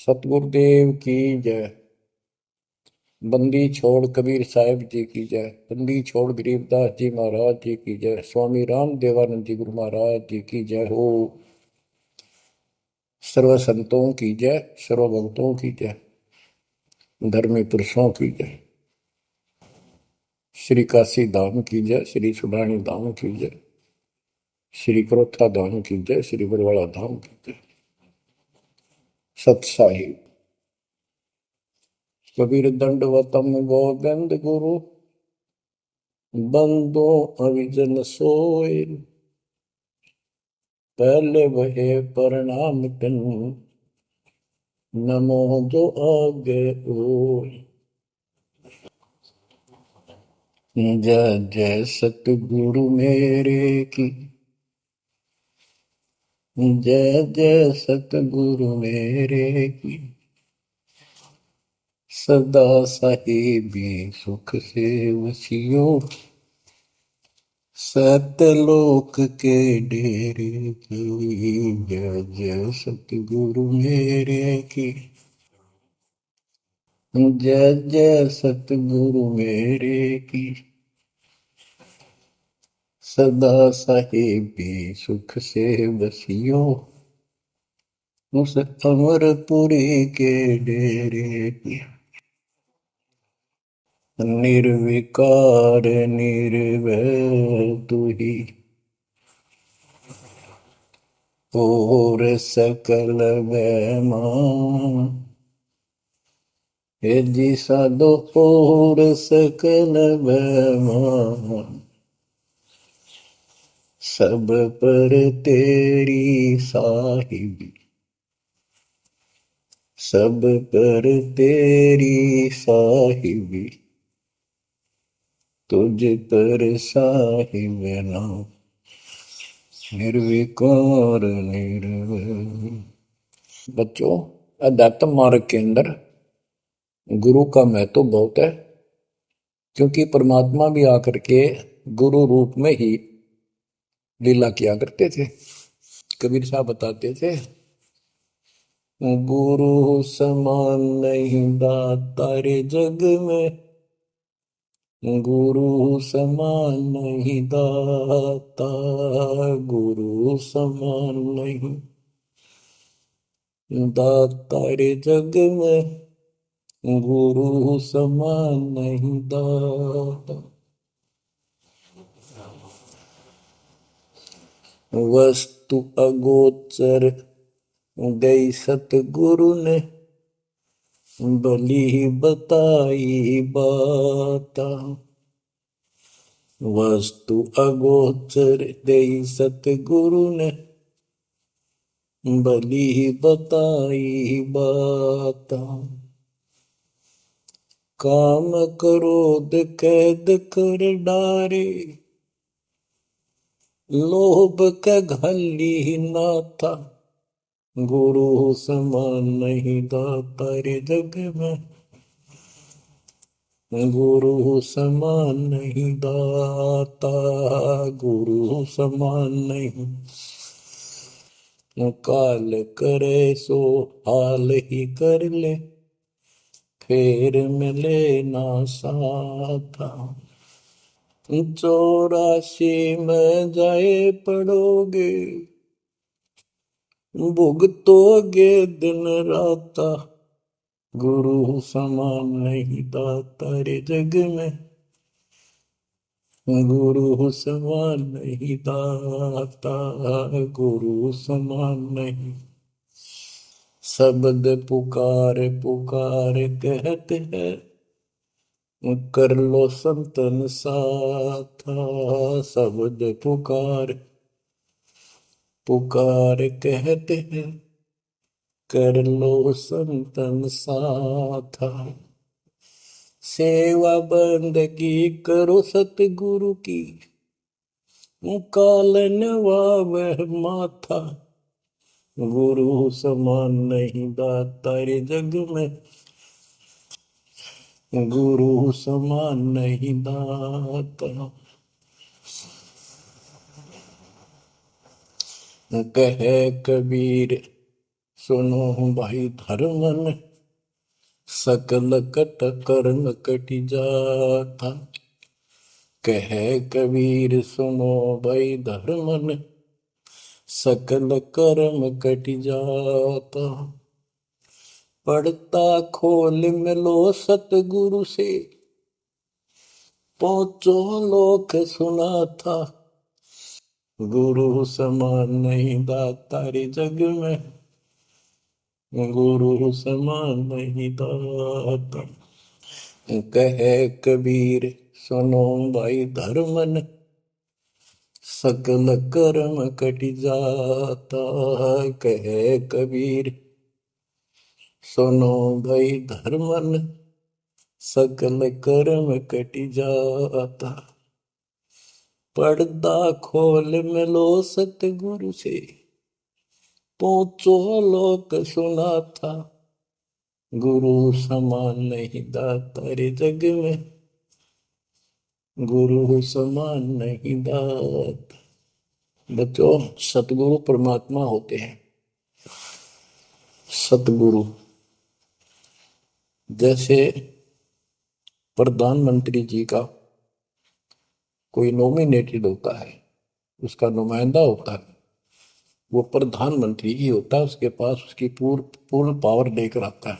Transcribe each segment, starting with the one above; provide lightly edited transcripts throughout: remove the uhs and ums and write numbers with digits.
सतगुरुदेव की जय। बंदी छोड़ कबीर साहिब जी की जय। बंदी छोड़ गरीबदास जी महाराज जी की जय। स्वामी राम देवानंद जी गुरु महाराज जी की जय हो। सर्व संतों की जय, सर्व भक्तों की जय, धर्मी पुरुषों की जय। श्री काशी धाम की जय, श्री सुडानी धाम की जय, श्री क्रोथा धाम की जय, श्री बरवाड़ा धाम की जय। सत साहिब कबीर दंडवतम गोविंद गुरु बंदो अविजन सोए। पहले वहे प्रणाम तिन नमो जो आगे ओ। जय जय सतगुरु मेरे की, जय जय सतगुरु मेरे की। सदा साहिबी सुख से वसियो, सतलोक के डेरे की। जय जय सतगुरु मेरे की, जय जय सतगुरु मेरे की। सदा साहिबी सुख से बसियो, उस अमरपुरी के डेरे की। निर्विकार निर्भय तू ही, और सकल वैमान। हे जी साधो और सकल वैमान। सब पर तेरी साहिबी, सब पर तेरी साहिबी। तुझ पर साहिब नाम, निर्विकार निर्भय। बच्चों, अध्यात्म मार्ग के अंदर गुरु का महत्व बहुत है, क्योंकि परमात्मा भी आकर के गुरु रूप में ही लीला किया करते थे। कबीर साहब बताते थे, गुरु समान नहीं दाता रे जग में, गुरु समान नहीं दाता, गुरु समान नहीं दाता रे जग में, गुरु समान नहीं दाता। वस्तु अगोचर गई सतगुरु ने, भली बताई बाता। वस्तु अगोचर गई सतगुरु ने, भली बताई बाता। काम क्रोध कैद कर डारे, लोभ का घली ना था। गुरु समान नहीं दाता रे जग में, गुरु समान नहीं दाता, गुरु समान नहीं। काल करे सो हाल ही कर ले, फिर मिले ना साथा। 84 में जाए पड़ोगे, भुगतोगे दिन राता। गुरु समान नहीं दाता रे जग में, गुरु समान नहीं दाता, गुरु समान नहीं। शब्द पुकार पुकार कहते हैं, कर लो संतन साथा। शब्द पुकार पुकार कहते हैं, कर लो संतन साथा। सेवा बंदगी करो सतगुरु की, कालन वह माथा। गुरु समान नहीं दाता रे जग में, गुरु समान नहीं दाता। कहे कबीर सुनो भाई धर्मन सकल कट कर्म कटि जाता। कह कबीर सुनो भाई धर्मन सकल कर्म कटि जाता। पढ़ता खोल मिलो सतगुरु से पहुंचो लोक सुना था। गुरु समान नहीं दाता रे जग में, गुरु समान नहीं दाता। कहे कबीर सुनो भाई धर्मन सकल कर्म कटि जाता। कहे कबीर सुनो भाई धर्मन सकल कर्म कटि जाता। पर्दा खोल मिलो सतगुरु से पहुंचो लोक सुना था। गुरु समान नहीं दाता रे जग में, गुरु समान नहीं दाता। बच्चों, सतगुरु परमात्मा होते हैं। सतगुरु जैसे प्रधानमंत्री जी का कोई नॉमिनेटेड होता है, उसका नुमाइंदा होता है, वो प्रधानमंत्री ही होता है, उसके पास उसकी पूर्ण पावर लेकर आता है।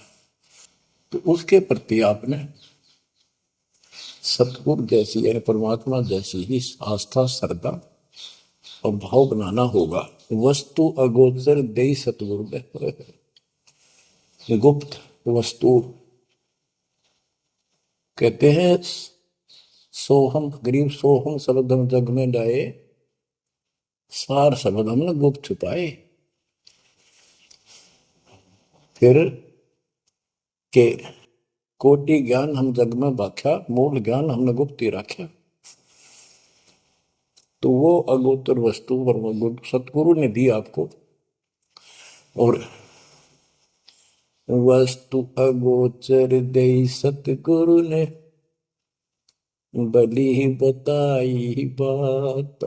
तो उसके प्रति आपने सतगुरु जैसी यानी परमात्मा जैसी ही आस्था, श्रद्धा और भाव बनाना होगा। वस्तु अगोचर दे सतगुरु दे, गुप्त वस्तु कहते हैं। सोहम गरीब सोहम शब्दम जग में डाए, सार शब्द हमने गुप्त छुपाए। फिर के कोटि ज्ञान हम जग में बाख्या, मूल ज्ञान हमने गुप्त ही रखा। तो वो अगोचर वस्तु सतगुरु ने दी आपको। और वस्तु अगोचर दे सतगुरु ने बली बताई बात।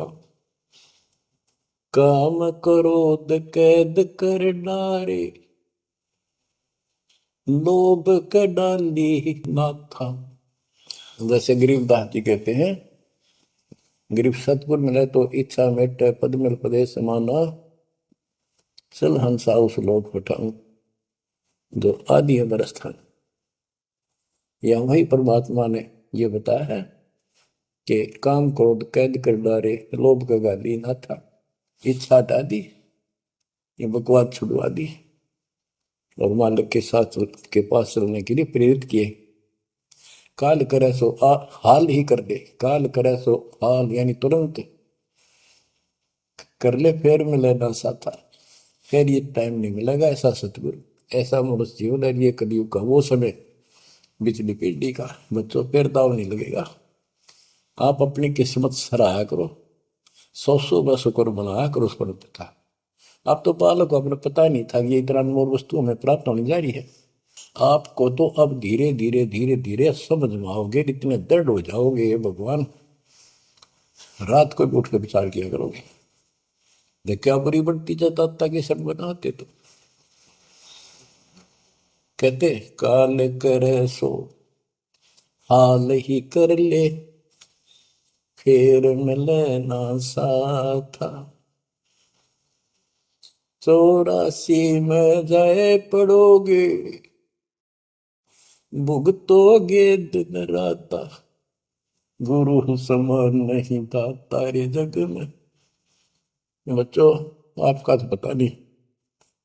काम क्रोध कैद कर डारे, लोभ का डाली नाथा। जैसे गरीबदास जी कहते हैं, गरीब सतगुरु मिले तो इच्छा मेटे, पद मिल पदे समाना, चल हंसा उस लोक उठाऊं जो आदि है बरस्थान। यह वही परमात्मा ने ये बताया है कि काम क्रोध कैद कर डारे, लोभ का गाली ना था, इच्छा हटा दी, ये बकवाद छुड़वा दी और मालिक के साथ के पास चलने के लिए प्रेरित किए। काल करे सो हाल ही कर दे, काल करे सो हाल यानी तुरंत कर ले, फिर मिले ना साथा, फिर ये टाइम नहीं मिलेगा। ऐसा सतगुरु, ऐसा मनुष्य जीवन है ये कलयुग का वो समय, बिजली पीढ़ी का। बच्चों, फिर दाव नहीं लगेगा। आप अपनी किस्मत सराहा करो, सौ बस शुक्र बनाया करो उस पर था। आप तो बालक को अपने पता नहीं था कि ये इतना अनमोल वस्तु हमें प्राप्त होने जा रही है। आपको तो अब धीरे धीरे धीरे धीरे समझ में आओगे, इतने दृढ़ हो जाओगे भगवान, रात को भी उठ कर विचार किया करोगे। देखा बुरी बढ़ती जाता कि सब बनाते तो कहते काल करे सो हाल ही कर ले, फिर मिले ना साथा। 84 में जाए पड़ोगे, भुगतोगे दिन राता। गुरु समान नहीं दाता रे जग में। बच्चों, आपका तो पता नहीं,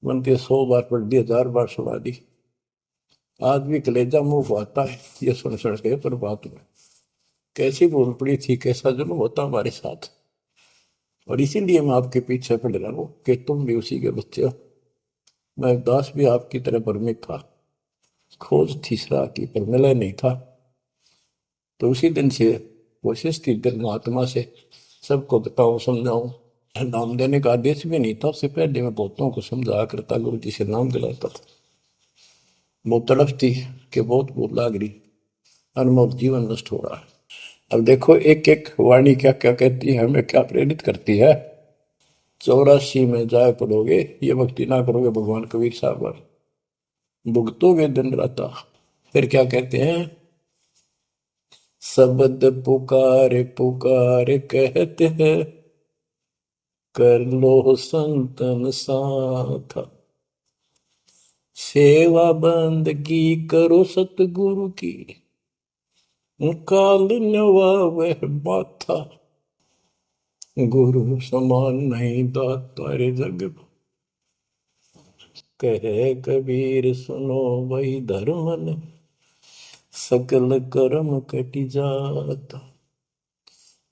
बनते 100 बार पढ़ दी, 1000 बार सुना दी, आज भी कलेजा मुंह को आता है ये सुन सुन के। पर बात में कैसी भूल पड़ी थी, कैसा जुल्म होता हमारे साथ। और इसीलिए मैं आपके पीछे पड़ रहा हूँ कि तुम भी उसी के बच्चे हो। मैं दास भी आपकी तरह भ्रमित था, खोज थी सराह की पर मिला नहीं था। तो उसी दिन से कोशिश थी दिल आत्मा से सबको बताऊं, समझाऊं। नाम देने का आदेश भी नहीं था, उससे पहले मैं बहुतों को समझाया करता, गुरु जी से नाम दिलाता था। बहुत तड़फ थी कि बहुत भूल लाग रही, अनमोल जीवन नष्ट हो रहा है। अब देखो एक एक वाणी क्या क्या कहती है, हमें क्या प्रेरित करती है। 84 में जाए पड़ोगे, ये भक्ति ना करोगे भगवान कबीर साहब पर, भुगतोगे दिन रात। फिर क्या कहते हैं, शब्द पुकार पुकार कहते हैं, कर लो संतन साथ, सेवा बंदगी करो सतगुरु की, काल नवावे माथा, गुरु समान नहीं दाता रे जग में। कहे कबीर सुनो वही धर्म ने, सकल कर्म कटि जाता,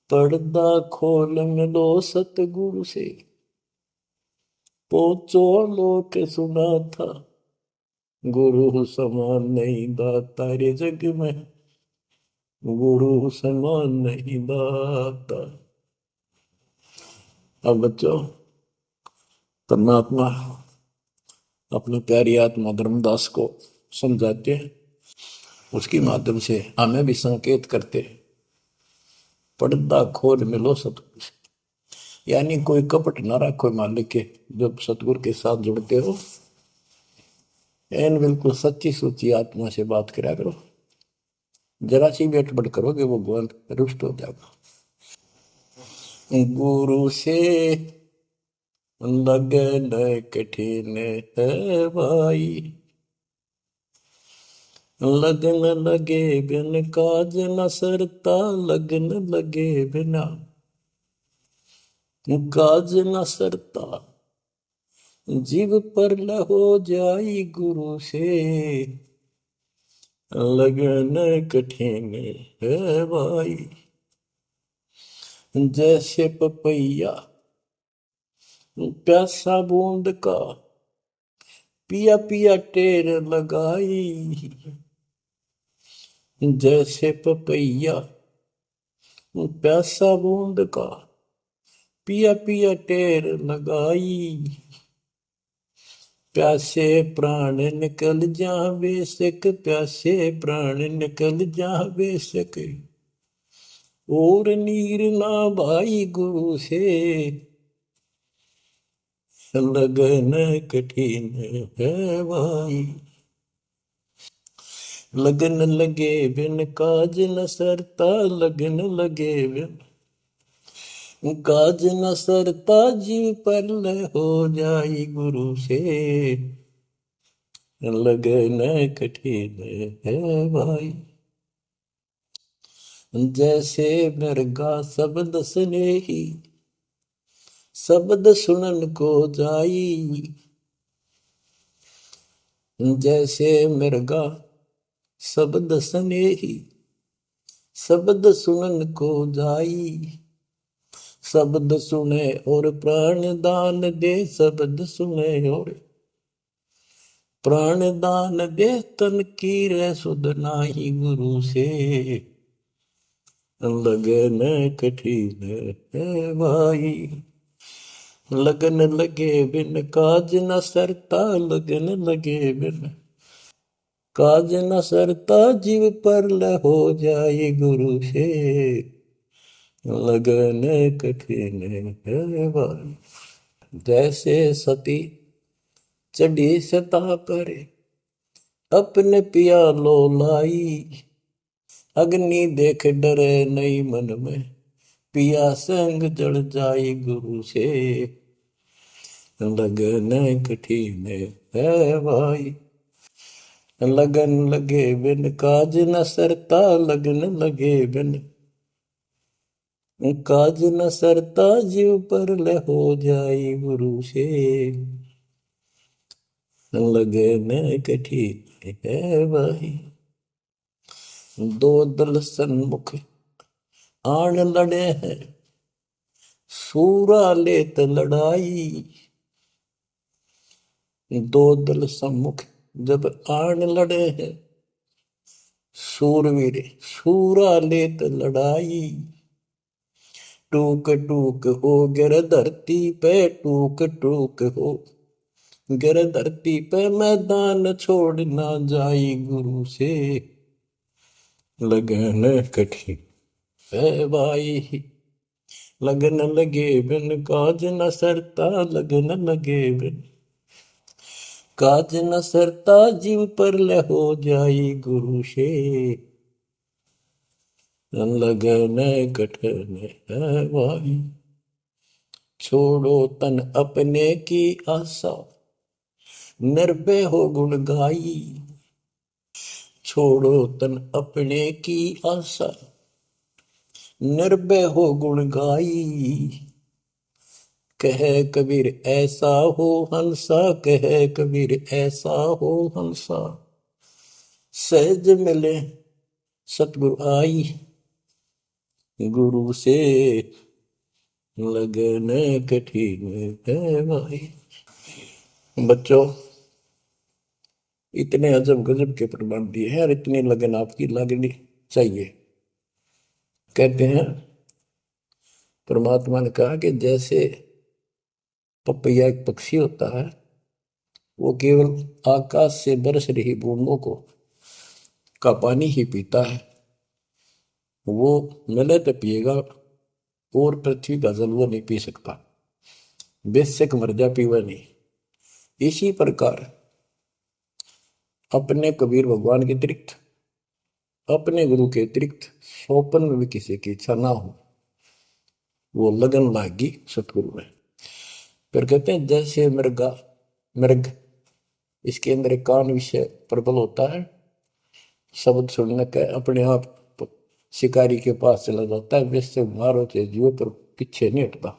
पर्दा खोल मिलो सतगुरु से, पहुंचो लोक सुना था, गुरु समान नहीं दाता रे जग में, गुरु समान नहीं दाता। अब बच्चों, परमात्मा अपनी प्यारी आत्मा धर्मदास को समझाते हैं, उसके माध्यम से हमें भी संकेत करते हैं, पर्दा खोल मिलो सतगुरु से, यानी कोई कपट ना रखो मालिक के, जब सतगुरु के साथ जुड़ते हो एन बिल्कुल सच्ची सुच्ची आत्मा से बात करा करो, जरा सी भी अटपट करोगे वो भगवान रुष्ट हो जाएगा। गुरु से लगन कठिन है भाई, लगन लगे बिन काज न सरता, लगन लगे बिना काज न सरता, जीव पर हो जाई गुरु से, लगन कठिन है भाई। जैसे पपैया प्यासा बूंद का, पिया पिया टेर लगाई, जैसे पपैया प्यासा बूंद का, पिया पिया टेर लगाई, प्यासे प्राण निकल जा बेशक, प्यासे प्राण निकल जा बेशक, और नीर ना भाई गुरु से, लगन कठिन है भाई। लगन लगे बिन काज न सरता, लगन लगे बिन काज न सरता, जीव पर हो जाई गुरु से, लगन कठिन है भाई। जैसे मृगा शब्द स्नेही, शब्द सुनन को जाई, जैसे मृगा शब्द स्नेही, शब्द सुनन को जाई, शब्द सुने और प्राण दान दे, शब्द सुने और प्राण दान दे, तन की रे सुध नाही गुरु से, लगन कठिन है भाई। लगन लगे बिन काज न सरता, लगन लगे बिन काज न सरता, जीव पर हो जाए गुरु से, लगन कठिन है भाई। जैसे सती चढ़ी सता पर, अपने पिया लो लाई, अग्नि देख डरे नहीं मन में, पिया संग जड़ जाई गुरु से, लगन कठिन है भाई। लगन लगे बिन काज न सरता, लगन लगे बिन काज न सरता, जीव पर हो जाई गुरु से, लगन कठिन है भाई। दो दल सन्मुख आन लड़े हैं, सूरा लेत लड़ाई, दो दल सम्मुख जब आन लड़े हैं, सूरवीर सूरा लेत लड़ाई, टूक टूक हो गिर धरती पे, टूक टूक हो गिर धरती पे, मैदान छोड़ ना जाई गुरु से, लगन कठिन है भाई। लगन लगे बिन काज न सरता, लगन लगे बिन काज न सरता, जीव पर ले हो जाई गुरु से, लगन कठन है भाई। छोड़ो तन अपने की आशा, निर्भय हो गुण गाई। छोड़ो तन अपने की आशा, निर्भय हो गुण गाई। कह कबीर ऐसा हो हंसा, कह कबीर ऐसा हो हंसा, सहज मिले सतगुरु आई। गुरु से लगन कठिन है भाई। बच्चों, इतने अजब गजब के प्रमाण दिए हैं और इतनी लगन आपकी लगनी चाहिए। कहते हैं परमात्मा ने कहा कि जैसे पपैया एक पक्षी होता है, वो केवल आकाश से बरस रही बूंदों को का पानी ही पीता है, वो मिले तो पिएगा, और पृथ्वी का जल वो नहीं पी सकता, बेशक मर जा पीवा नहीं। इसी प्रकार अपने कबीर भगवान के अतिरिक्त, अपने गुरु के अतिरिक्त सोपन में भी किसी की इच्छा ना हो, वो लगन लागी सतगुरु में। फिर कहते हैं जैसे मृगा, मृग इसके अंदर एक कान विषय प्रबल होता है, शब्द सुनने का अपने आप शिकारी के पास चला जाता है, वैसे मारो चाहे जीव पर पीछे नहीं हटता।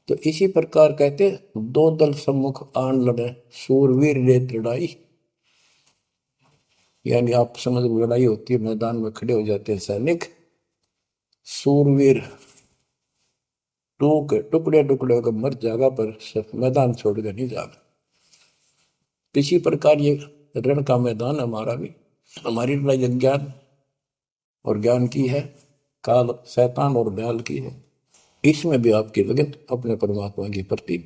तो इसी प्रकार कहते दो दल सम्मुख आन लड़े, सूरवीर रे लड़ाई। यानी आप समझ लड़ाई होती है, मैदान में खड़े हो जाते हैं सैनिक, सूरवीर टुकड़े टुकड़े होकर मर जाएगा, पर मैदान छोड़कर नहीं जाएगा। इसी प्रकार ये रण का मैदान हमारा भी, हमारी लड़ाई अज्ञान और ज्ञान की है, काल शैतान और दयाल की है। इसमें भी आपकी लगन अपने परमात्मा के प्रति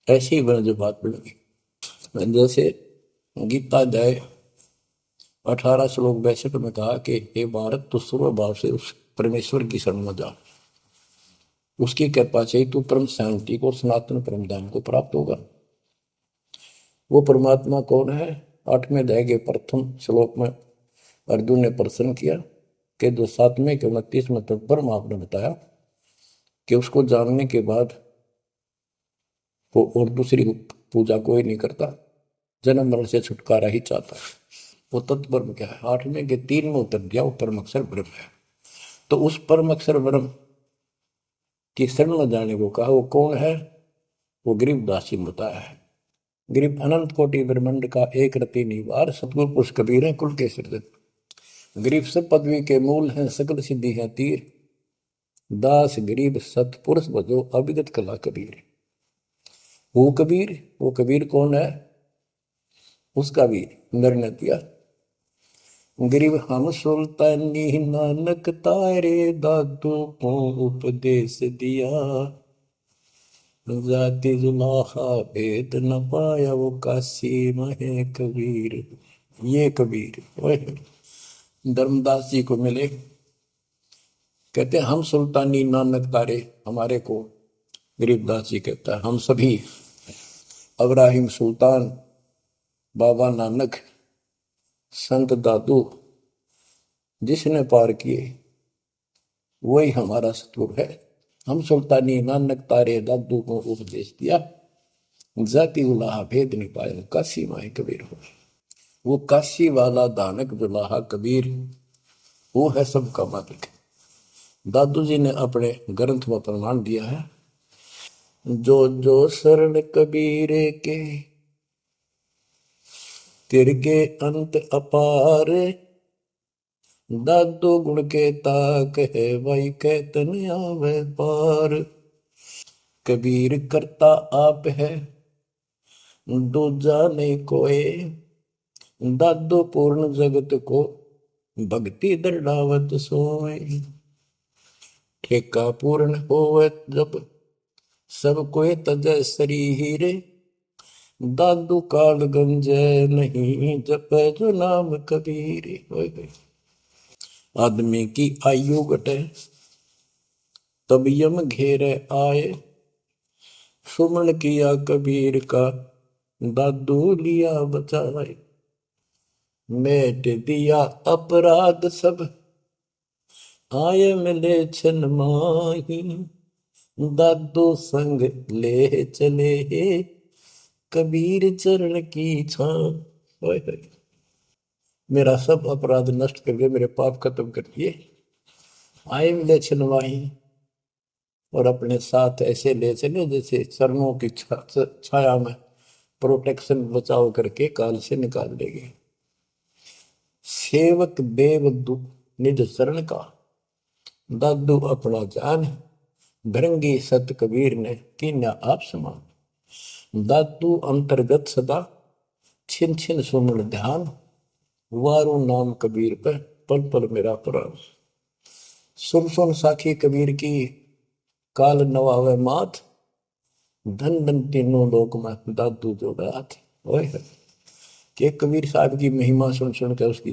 ऐसी ही बने जो बात बढ़ेगी। जैसे गीता अध्याय 18 श्लोक 62 में कहा कि हे भारत, तू सर्व भाव से उस परमेश्वर की शरण में जा, उसकी कृपा से तू परम शांति को और सनातन परम धाम को प्राप्त होगा। वो परमात्मा कौन है? 8वें अध्याय के प्रथम श्लोक में अर्जुन ने प्रश्न किया कि जो 7वें के 29वें तक परम आपने बताया कि उसको जानने के बाद वो और दूसरी पूजा कोई नहीं करता, जन्म मरण से छुटकारा ही चाहता है। वो तत्पर क्या है? 8वें के 3 में उत्तर दिया, वो परम अक्षर ब्रह्म है। तो उस परम अक्षर ब्रह्म की शरण में जाने को कहा। वो कौन है? वो गरीबदास जी ने बताया है। गरीब अनंत कोटि ब्रह्मांड का एक रति निवार, सतगुरु पुरुष कबीर है कुल के सृजन। गरीब सब पदवी के मूल हैं, सकल सिद्धि है तीर, दास गरीब सतपुरुष बजो अभिगत कला कबीर। वो कबीर, वो कबीर कौन है? उसका भी निर्णय दिया। गरीब हम सुल्तानी नानक तारे, दादू को उपदेश दिया, जाति जुलाहा भेद न पाया, वो काशी महे कबीर। ये कबीर धर्मदास जी को मिले, कहते हैं हम सुल्तानी नानक तारे, हमारे को गरीबदास जी कहता है हम सभी अब्राहिम सुल्तान, बाबा नानक, संत दादू जिसने पार किए वही हमारा सतगुरु है। हम सुल्तानी नानक तारे, दादू को उपदेश दिया, जाति उलाहा भेद नहीं पाया, काशी माए कबीर हो। वो काशी वाला दानक दुलाहा कबीर, वो है सबका मालिक। दादू जी ने अपने ग्रंथ में प्रमाण दिया है, जो जो शरण कबीरे के, तिरगे अंत अपार, दादो गुण के ताक है, भाई कहतन आवे पार। कबीर करता आप है, दूजा नहीं कोई, दादो पूर्ण जगत को, भक्ति दृढ़ावत सोए। ठेका पूर्ण होवे जब, सब कोई तजय शरीर, दादू काल गंजय नहीं, जप जो नाम कबीर। आदमी की आयु घटे, तब यम घेरे आए। सुमन किया कबीर का, दादू लिया बचाए। मेट दिया अपराध सब, आए मिले छन माही। दादू संग ले चले, कबीर चरण की छां। मेरा सब अपराध नष्ट करके मेरे पाप खत्म कर दिए, आए मिले छन माही। और अपने साथ ऐसे ले चले जैसे चरणों की छाया में प्रोटेक्शन बचाव करके काल से निकाल देंगे। सेवक देव निज शरण का, दादू अपना जान। भृंगी सत कबीर ने कीन्या आप समान। दादू अंतर्गत सदा, छिन छिन सुमन ध्यान। वारू नाम कबीर पे, पल पल मेरा प्राण। सुन सुन साखी कबीर की, काल नवावे मात। धन धन तीनों लोक में, दादू जोड़ा हाथ। कि कबीर साहब की महिमा सुन सुन के, उसकी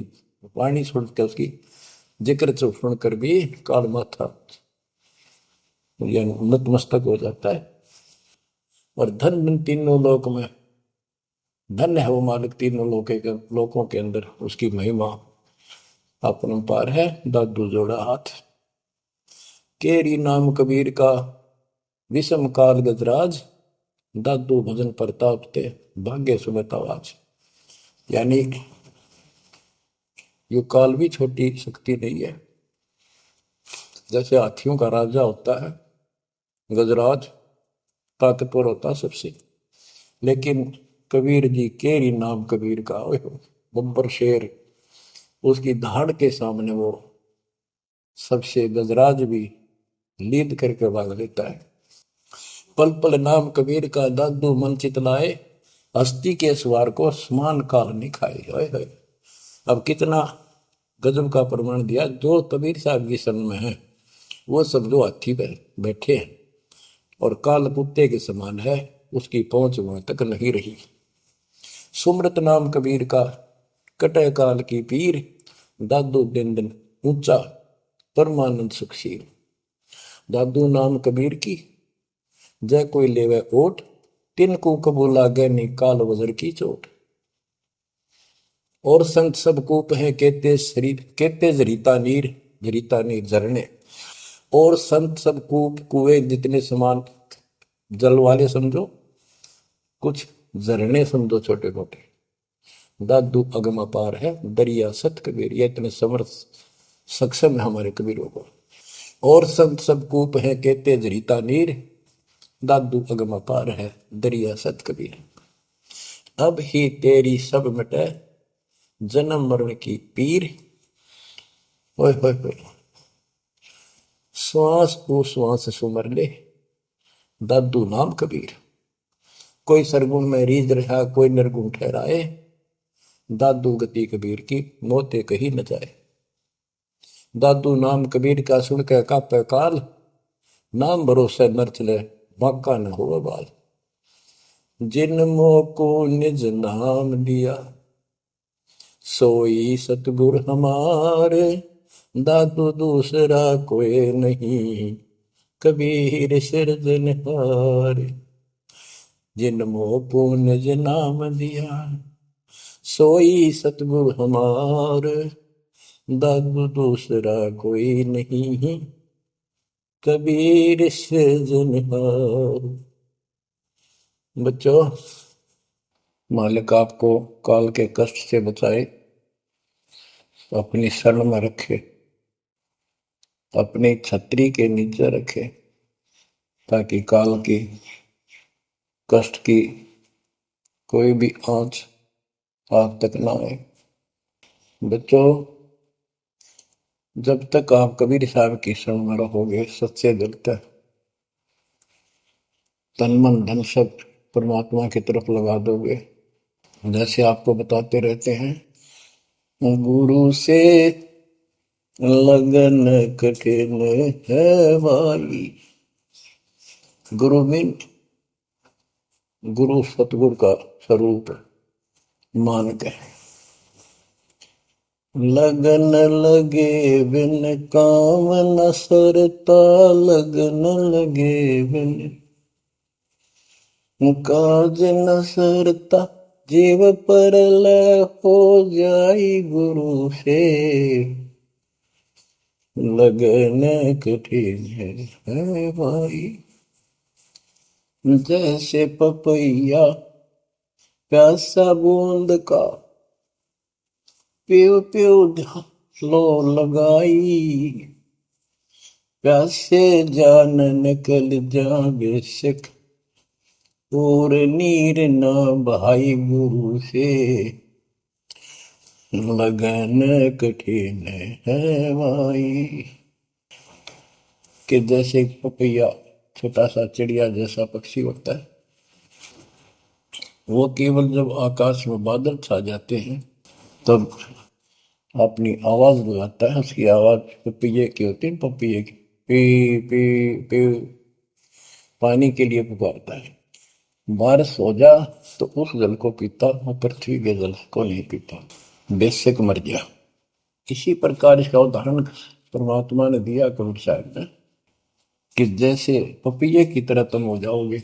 वाणी सुन के, उसकी जिक्र सुन कर भी काल माथा नतमस्तक हो जाता है। और धन धन तीनों लोक में, धन है वो मालिक तीनों लोकों के अंदर, उसकी महिमा अपरंपार है। दादू जोड़ा हाथ। केरी नाम कबीर का, विषम काल गजराज। दादू भजन प्रताप ते, भाग्य सुबह आवाज। यानी ये काल भी छोटी शक्ति नहीं है। जैसे हाथियों का राजा होता है गजराज, ताकतवर होता सबसे, लेकिन कबीर जी, केरी नाम कबीर का, बब्बर शेर, उसकी धाड़ के सामने वो सबसे गजराज भी लीद करके भाग लेता है। पल पल नाम कबीर का, दादू मन चितलाए। हस्ती के सवार को समान काल नहीं खाए। अब कितना गजब का प्रमाण दिया। जो कबीर साहब की शरण में है वो सब जो हाथी पर बैठे हैं और काल कुत्ते के समान है, उसकी पहुंच वहां तक नहीं रही। सुमृत नाम कबीर का, कटे काल की पीर। दादू दिन दिन ऊंचा, परमानंद सुखशील। दादू नाम कबीर की, जय कोई लेवे ओट। तिनको कबू लागे नी काल वजर की चोट। और संत सब कूप है, कहते शरीर कहते जरीता नीर झरने। और संत सब कूप कुएं जितने समान जल वाले समझो, कुछ झरने समझो छोटे मोटे। दादू अगम अपार है, दरिया सत कबीर। ये इतने समर्थ सक्षम है हमारे कबीरों को। और संत सब कूप है, कहते जरीता नीर। दादू अगम अपार है, दरिया सत कबीर। अब ही तेरी सब मिटे, जन्म मरण की पीर। ओए होए होए, श्वास को श्वास सुमर ले, दादू नाम कबीर। कोई सरगुण में रीझ रहा, कोई निर्गुण ठहराए। दादू गति कबीर की, मोते कही न जाए। दादू नाम कबीर का, सुन के कापे काल। नाम भरोसे नर चले, बांका न हो बाल। जिन मोको निज नाम दिया, सोई सतगुर हमारे। दादू दूसरा कोई नहीं, कबीर सिरजनहार। जिन मोको निज नाम दिया, सोई सतगुर हमार। दादू दूसरा कोई नहीं, कबीर सिरजनहार। बच्चों, मालिक आपको काल के कष्ट से बचाए, अपनी शरण में रखे, अपनी छतरी के नीचे रखे, ताकि काल की कष्ट की कोई भी आंच आप तक ना आए। बच्चों, जब तक आप कबीर साहब की शरण में रहोगे, सच्चे दिल तक तन मन धन सब परमात्मा की तरफ लगा दोगे। जैसे आपको बताते रहते हैं, गुरु से लगन कठिन है भाई। गुरु मीन गुरु सतगुरु का स्वरूप मान के, लगन लगे बिन काम न सरता, लगन लगे बिन काज न सरता, जीव पर लय हो जाई गुरु से, लगन कठिन है भाई। जैसे पपैया प्यासा बूंद का, प्यू प्यू लो लगाई, प्यासे जान निकल जा बेशक, और नीर न भाई गुरु से, लगन कठिन है भाई। कि जैसे पपैया छोटा सा चिड़िया जैसा पक्षी होता है, वो केवल जब आकाश में बादल छा जाते हैं तब अपनी आवाज लगाता है। उसकी आवाज पपैये की होती है, पपैये की पी पी पी, पानी के लिए पुकारता है। बारिश हो जा तो उस जल को पीता, वो पृथ्वी के जल को नहीं पीता, बेशक मर गया। इसी प्रकार इसका उदाहरण परमात्मा ने दिया कबीर साहब ने, कि जैसे पपैये की तरह तुम हो जाओगे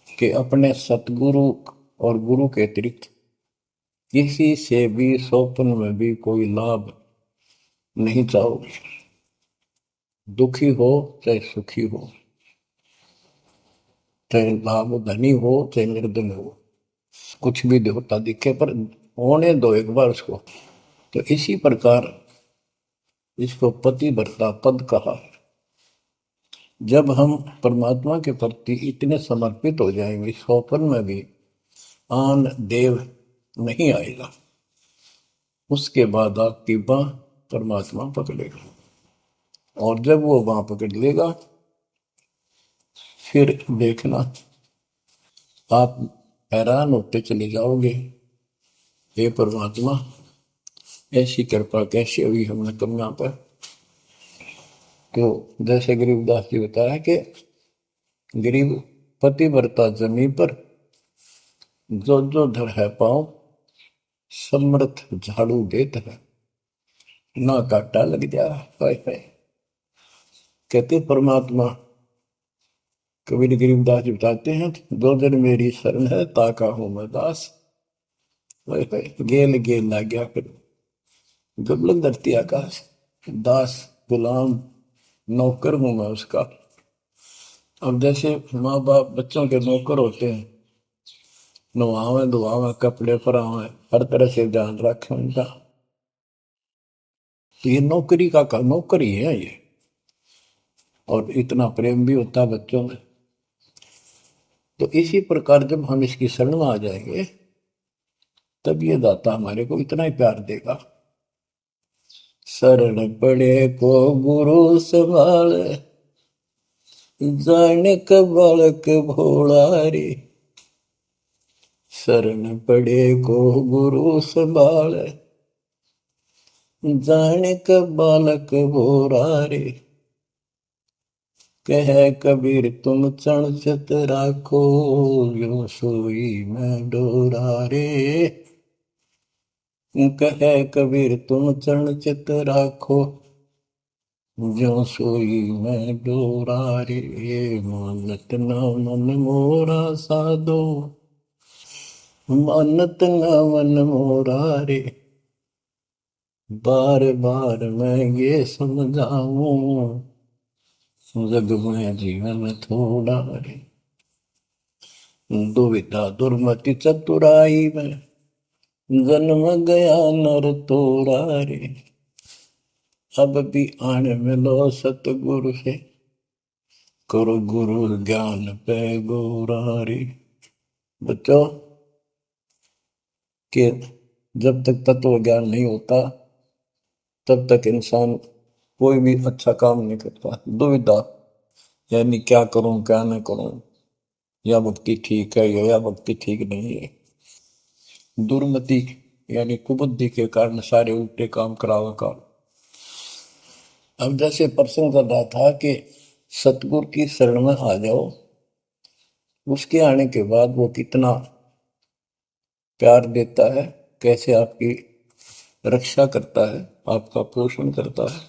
कि अपने सतगुरु और गुरु के अतिरिक्त किसी से भी स्वप्न में भी कोई लाभ नहीं चाहोगे। दुखी हो चाहे सुखी हो, चाहे लाभ धनी हो चाहे निर्धन हो, कुछ भी देवता दिखे पर होने दो एक बार उसको। तो इसी प्रकार इसको पतिव्रता पद कहा। जब हम परमात्मा के प्रति इतने समर्पित हो जाएंगे, स्वप्न में भी आन देव नहीं आएगा, उसके बाद आपकी बाह परमात्मा पकड़ेगा। और जब वो बाह पकड़ लेगा, फिर देखना आप हैरान होते चले जाओगे, हे परमात्मा ऐसी कृपा कैसे हुई हमने कन्या पर। तो जैसे गरीबदास जी बताया कि गरीब पतिव्रता जमी पर, जो जो धर है पाओ, समर्थ झाड़ू देत है, ना काटा लग जा। हाय हाय। कहते परमात्मा कबीर गरीबदास जी बताते हैं, दो जन मेरी शरण है ताका हूं मैं दास। हाय हाय, गेल गेल ला गया फिर गबलन धरती आकाश, दास गुलाम नौकर हूं मैं उसका। अब जैसे माँ बाप बच्चों के नौकर होते हैं, नवावे धुआवे कपड़े परावे, हर तरह से ध्यान रखें उनका, तो ये नौकरी का नौकर ही है ये। और इतना प्रेम भी होता है बच्चों में। तो इसी प्रकार जब हम इसकी शरण में आ जाएंगे, तब ये दाता हमारे को इतना ही प्यार देगा। शरण पड़े को गुरु संभाले, जाने का बालक भोला रे। शरण पड़े को गुरु संभाले, जाने का बालक भोला रे। कह कबीर तुम चण चित राखो, यो सोई मैं डोरा रे। कह कबीर तुम चरण चित राखो, जो सोई मैं डोरा रे। मानत न मन मोरा साधो, मानत न मन मोरा रे। बार बार मैं ये समझाऊं, जग में जीवन थोड़ा रे। दुविधा दुर्मति चतुराई में, जन्म गया नर तोड़ा रे। अब भी आन मिलो सतगुरु से, करो गुरु ज्ञान पे गोरा रे। बच्चों के जब तक तत्व ज्ञान नहीं होता, तब तक इंसान कोई भी अच्छा काम नहीं करता। दुविधा यानी क्या करूं क्या न करूं, या भक्ति ठीक है या भक्ति ठीक नहीं है। दुर्मति यानी कुबुद्धि के कारण सारे उल्टे काम करावा काम। अब जैसे प्रसंग कर रहा था कि सतगुरु की शरण में आ जाओ, उसके आने के बाद वो कितना प्यार देता है, कैसे आपकी रक्षा करता है, आपका पोषण करता है,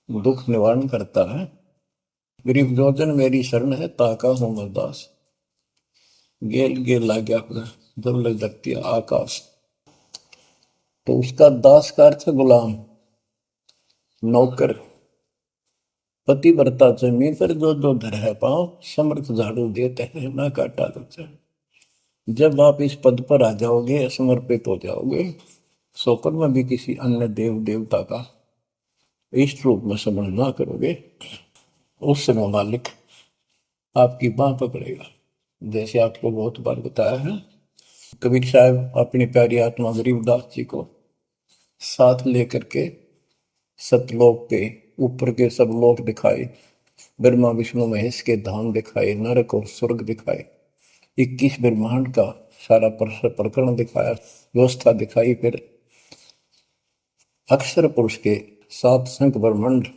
दुख निवारण करता है। गरीब जोजन मेरी शरण है, ताका हूं मैं दास। गेल गेल लाग्या जब लग सकती है आकाश। तो उसका दास का अर्थ है गुलाम, नौकर। पतिव्रता जमीन पर जो जो धर है पांव, समर्थ झाड़ू देते हैं ना काटा लगता है। जब आप इस पद पर आ जाओगे, समर्पित हो जाओगे, सोपर में भी किसी अन्य देव देवता का इष्ट रूप में समझ ना करोगे, उस समय मालिक आपकी बाह पकड़ेगा। जैसे आपको बहुत बार बताया है, कबीर साहब अपनी प्यारी आत्मा गरीबदास जी को साथ लेकर के सतलोक पे ऊपर के सब लोक दिखाए, ब्रह्मा विष्णु महेश के धाम दिखाए, नरक और स्वर्ग दिखाए, 21 ब्रह्मांड का सारा प्रकरण दिखाया, व्यवस्था दिखाई। फिर अक्षर पुरुष के 7 संख ब्रह्मांड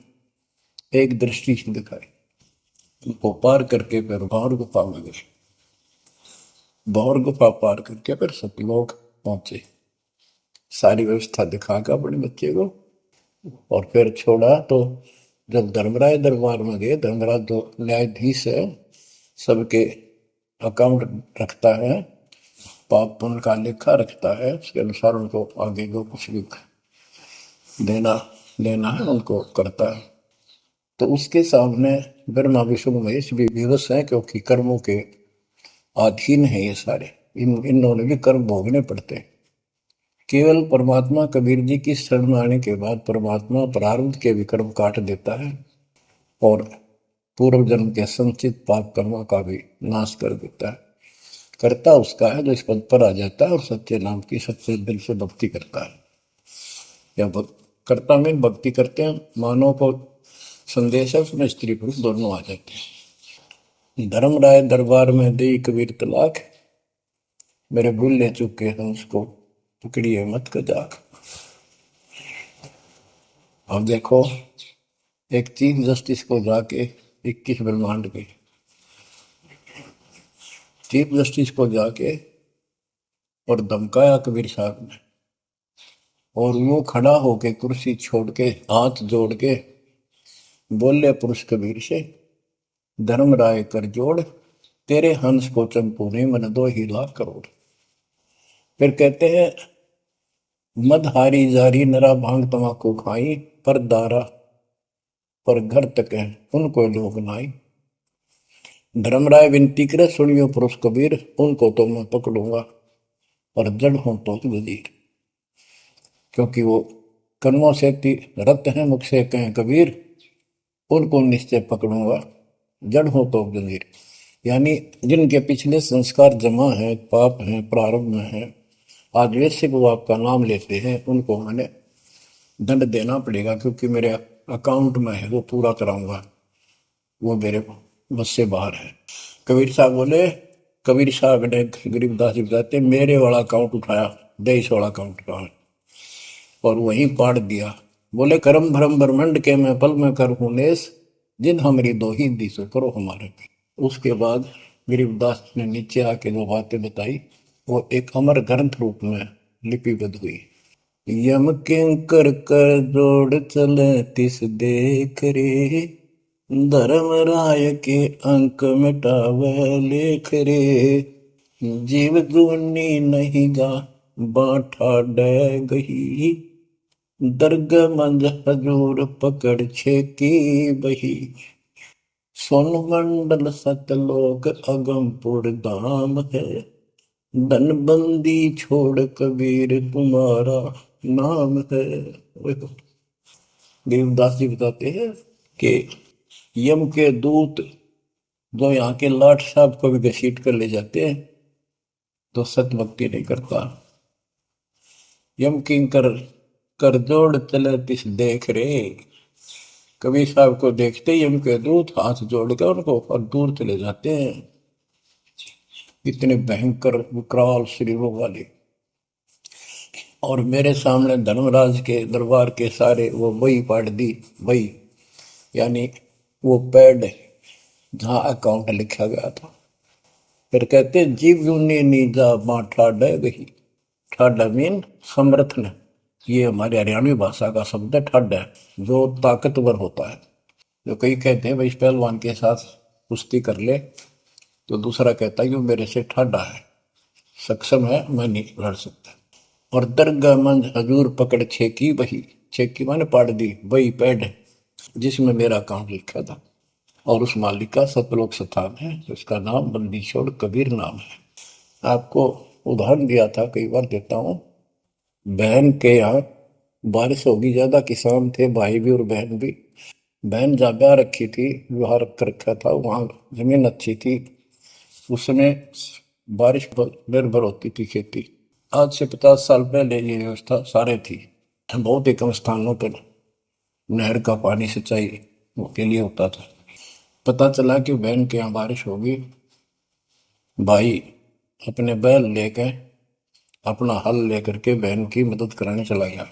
एक दृष्टि से दिखाए। उनको पार करके फिर भौर गुफा में गए, भौर गुफा पार करके फिर सतलोक पहुंचे, सारी व्यवस्था दिखाकर अपने बच्चे को। और फिर छोड़ा तो जब धर्मराय दरबार में गए, धर्मराज जो न्यायाधीश है, सबके अकाउंट रखता है, पाप पुण्य का लेखा रखता है, उसके अनुसार उनको आगे जो कुछ भी देना लेना है उनको करता है। तो उसके सामने ब्रह्मा विष्णु महेश भी विवश है, क्योंकि कर्मों के अधीन है ये सारे, इन्होंने भी कर्म भोगने पड़ते हैं। केवल परमात्मा कबीर जी की शरण में आने के बाद परमात्मा प्रारब्ध के भी कर्म काट देता है और पूर्व जन्म के संचित पाप कर्मों का भी नाश कर देता है। करता उसका है जो इस पद पर आ जाता है और सच्चे नाम की सच्चे दिल से भक्ति करता है। या करता में भक्ति करते हैं, मानव को संदेश है, उसमें स्त्री पुरुष दोनों आ जाते हैं। धर्मराय दरबार में दे कबीर तलाक, मेरे भूल ले चुके हैं उसको पकड़िए मत कजाक। अब देखो, एक चीफ जस्टिस को जाके 21 ब्रह्मांड के चीफ जस्टिस को जाके और धमकाया कबीर साहब ने, और वो खड़ा होके कुर्सी छोड़ के हाथ जोड़ के बोले पुरुष कबीर से, धर्मराय कर जोड़, तेरे हंस को चंपू ने मन 2 लाख करोड़। फिर कहते हैं, मदहारी जारी नरा भांग तमाकू खाई, पर दारा पर घर तक है उनको लोग नाई। धर्मराय विनती करे, सुनियो पुरुष कबीर, उनको तो मैं पकड़ूंगा और जड़ हूं तो वजीर। क्योंकि वो कर्मों से रत हैं, मुख से कहें कबीर, उनको निश्चय पकड़ूंगा, जड़ हो तो वजीर। यानी जिनके पिछले संस्कार जमा है, पाप हैं, प्रारंभ में है, आज वैसे वो आपका नाम लेते हैं, उनको मैंने दंड देना पड़ेगा, क्योंकि मेरे अकाउंट में है, वो पूरा कराऊंगा, वो मेरे बस से बाहर है। कबीर साहब बोले, कबीर साहब ने गरीबदास जी बताते, मेरे वाला अकाउंट उठाया, देश वाला अकाउंट उठाया और वहीं पाड़ दिया। बोले, करम भरम ब्रह्मंड के मैं पल में कर हूं नेस, जिन हमारी दो ही दी सो करो हमारे पे। उसके बाद गरीबदास ने नीचे आके जो बातें बताई, वो एक अमर ग्रंथ रूप में लिपिबद्ध हुई। यम किंकर कर जोड़ चले तिस देख रे, धर्म राय के अंक मिटावे लेख रे, जीव जूनी नहीं जा बाठा डे गही, दर्ग मंज हजूर पकड़ छे की बही। सोन मंडल सतलोक अगमपुर धाम है, धनबंदी छोड़ कबीर तुम्हारा नाम है। देवदास जी बताते हैं कि यम के दूत जो यहाँ के लाट साहब को भी घसीट कर ले जाते हैं, तो सत भक्ति नहीं करता। यम किंकर कर जोड़ चले तिस देख रे, कबीर साहब को देखते ही यम के दूत हाथ जोड़कर उनको और दूर चले जाते हैं। इतने भयंकर विकराल शरीरों वाले। और मेरे सामने धर्मराज के दरबार के सारे वो बही पाड़ दी, बही यानी वो पैड जहाँ अकाउंट लिखा गया था। फिर कहते, जीव यूनी नीजा मां ठाडा गही, ठाडा मीन समर्थ ने, ये हमारी हरियाणवी भाषा का शब्द है ठड है, जो ताकतवर होता है। जो कई कहते हैं भाई इस पहलवान के साथ कुश्ती कर ले, तो दूसरा कहता है कि वो मेरे से ठाडा है, सक्षम है, मैं नहीं लड़ सकता। और दरगाह मंज हजूर पकड़ छेकी वही, छेकी मैंने पाड़ दी वही पैड जिसमें मेरा काम लिखा था। और उस मालिक का सतलोक स्थान है, उसका नाम बंदी छोड़ कबीर नाम है। आपको उदाहरण दिया था, कई बार देता हूँ। बहन के यहाँ बारिश होगी ज्यादा, किसान थे भाई भी और बहन भी। बहन जहाँ ब्याह रखी थी, विवाह रख रखा था, वहाँ जमीन अच्छी थी, उसमें बारिश पर निर्भर होती थी खेती। आज से 50 साल पहले ये व्यवस्था सारे थी। बहुत ही कम स्थानों पर नहर का पानी सिंचाई के लिए होता था। पता चला कि बहन के यहाँ बारिश होगी, भाई अपने बैल लेकर, अपना हल लेकर के बहन की मदद कराने चला गया।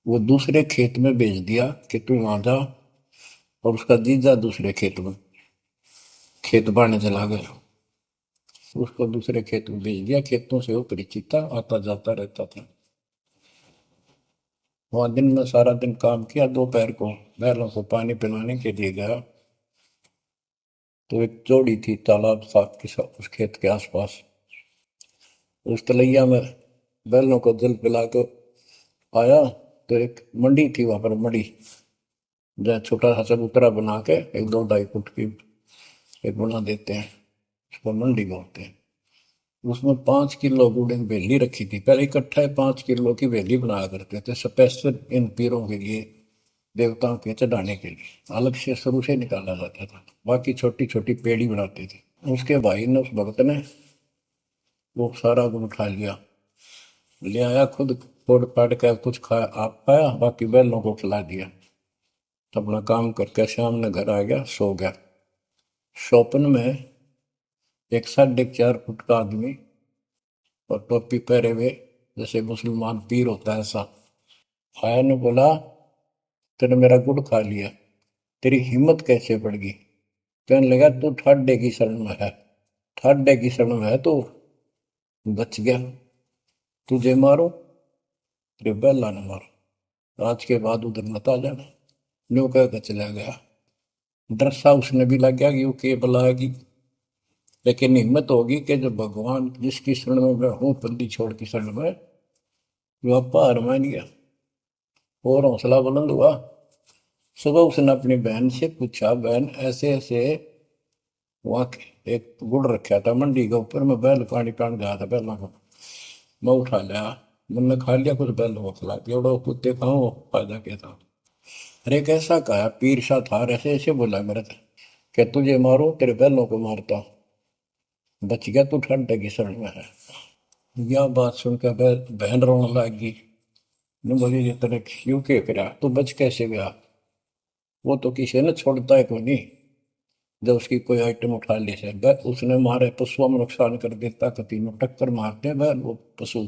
वो दूसरे खेत में भेज दिया कि तू वहां जा, और उसका जीजा दूसरे खेत में खेत बाड़ने चला गया। उसको दूसरे खेत में भेज दिया, खेतों से वो परिचित था, आता जाता रहता था। वहां दिन में सारा दिन काम किया, दोपहर को बैलों को पानी पिलाने के लिए गया, तो एक जोड़ी थी तालाब साथ के साथ उस खेत के आसपास। उस तलैया में बैलों को जल पिला कर आया, तो एक मंडी थी वहां पर, मंडी जहाँ छोटा सा चबूतरा बना के एक 2 ढाई फुट की एक बना देते हैं, उसको मंडी बोलते हैं। उसमें 5 किलो गुड़ की बेली रखी थी, पहले इकट्ठा 5 किलो की बेली बनाया करते थे स्पेशल इन पीरों के लिए, देवताओं के चढ़ाने के लिए अलग से शुरू से निकाला जाता था। बाकी छोटी छोटी पेड़ी बनाते थे। उसके भाई ने, उस भक्त ने, वो सारा गुड़ उठा लिया, ले आया, खुद फोड़ फाड़ कर कुछ खाया, आप खाया, बाकी बैलों को खिला दिया। अपना काम करके शाम में घर आ गया, सो गया। स्वप्न में एक 4.5 फुट का आदमी और टोपी पहरे हुए, जैसे मुसलमान पीर होता है ऐसा, आया ने बोला, तूने मेरा गुड़ खा लिया, तेरी हिम्मत कैसे बढ़ गई? कहने लगा, तू ठाडे की शरण में है, ठाडे की शरण में है तो बच गया, तुझे मारो तेरे बेला न मारो, आज के बाद उधर मत आ जाना। न्यू कह के चला गया। डर सा उसने भी लग गया कि वो के बुलाएगी, लेकिन हिम्मत होगी कि जब भगवान जिसकी शरण में मैं हूँ, बंदी छोड़ की शरण में, वो आपा हार मान गया और हौसला बुलंद हुआ। सुबह उसने अपनी बहन से पूछा, बहन ऐसे ऐसे वहाँ एक गुड़ रखा था मंडी के ऊपर, मैं बैल पानी पान गया था बैलों को, मैं उठा लिया, मैंने खा लिया, कुछ बैलों को खिला दिया, और कुत्ते खाओ फायदा क्या था? अरे कैसा कहा, पीर सा था, ऐसे ऐसे बोला मेरे से कि तुझे मारो तेरे बैलों को मारता, बच गया तू ठंडे की शरण में है। यह बात सुनकर बहन रोने लगी। ने बोली, ये तेरे क्यों के करा, तू बच कैसे गया? वो तो किसी ने छोड़ता है कोई नहीं, जब उसकी कोई आइटम उठा ले से उसने मारे पशुओं में नुकसान कर देता, कति में टक्कर मारते हैं वो पशु,